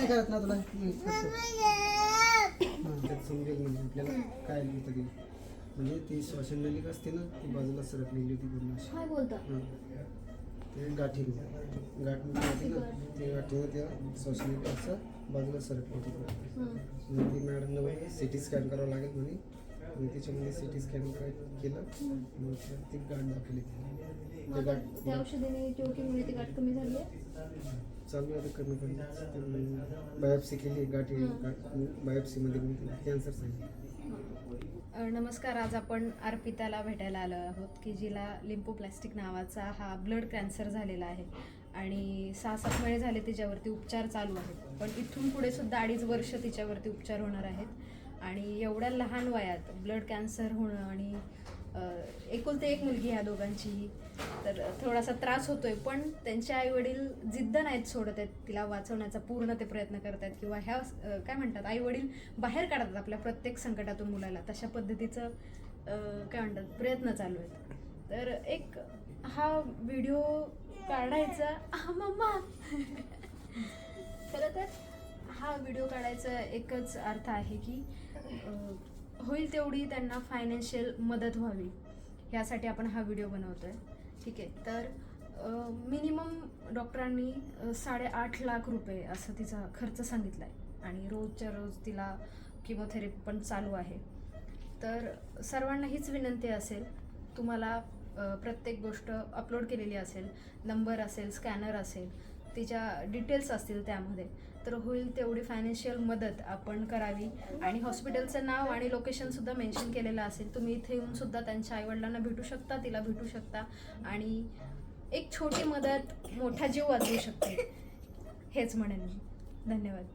नाही करत ना तुला त्यात समजेल म्हणजे आपल्याला काय लिहितं ते. म्हणजे ती श्वसन नलिका असते ना ती बाजूला सरकलेली होती पूर्ण अशी. काय बोलता? ते गाठी गाठ होती ना ते गाठीनं त्या श्वसन नलिका असं बाजूला सरकली होती. मग ती मॅडमला म्हणे CT स्कॅन करावं लागेल म्हणे. आणि त्याच्यामध्ये CT स्कॅन केलं मग ती गाठ दाखवली. त्या औषधाने ट्यूबकिंगमुळे ती गाठ कमी झाली आहे. चालू आहे कमी कमी बायोप्सी केली गाठी बायोप्सीमध्ये कॅन्सर सांगितलं. नमस्कार, आज आपण अर्पिताला भेटायला आलो आहोत की जिला लिम्फोप्लास्टिक नावाचा हा ब्लड कॅन्सर झालेला आहे आणि 6-7 महिने झाले तिच्यावरती उपचार चालू आहेत. पण इथून पुढे सुद्धा 2.5 वर्ष तिच्यावरती उपचार होणार आहेत आणि एवढ्या लहान वयात ब्लड कॅन्सर होणं आणि एकुलती एक मुलगी ह्या दोघांचीही, तर थोडासा त्रास होतोय. पण त्यांचे आईवडील जिद्द नाहीत सोडत आहेत, तिला वाचवण्याचा पूर्ण ते प्रयत्न करत आहेत किंवा ह्या काय म्हणतात आईवडील बाहेर काढतात आपल्या प्रत्येक संकटातून मुलाला, तशा पद्धतीचं काय म्हणतात प्रयत्न चालू आहेत. तर एक हा व्हिडिओ काढायचा मम्मा खरं तर हा व्हिडिओ काढायचा एकच अर्थ आहे की होईल तेवढी त्यांना फायनान्शियल मदत व्हावी, ह्यासाठी आपण हा व्हिडिओ बनवतो आहे. ठीक आहे, तर मिनिमम डॉक्टरांनी 8.5 लाख रुपये असं तिचा खर्च सांगितला आहे आणि रोजच्या रोज तिला किमोथेरपी पण चालू आहे. तर सर्वांना हीच विनंती असेल, तुम्हाला प्रत्येक गोष्ट अपलोड केलेली असेल, नंबर असेल, स्कॅनर असेल, तिच्या डिटेल्स असतील त्यामध्ये, तर होईल तेवढी फायनान्शियल मदत आपण करावी. आणि हॉस्पिटलचं नाव आणि लोकेशनसुद्धा मेन्शन केलेलं असेल. तुम्ही इथे येऊन सुद्धा त्यांच्या आईवडिलांना भेटू शकता, तिला भेटू शकता आणि एक छोटी मदत मोठा जीव वाचवू शकते, हेच म्हणेन मी. धन्यवाद.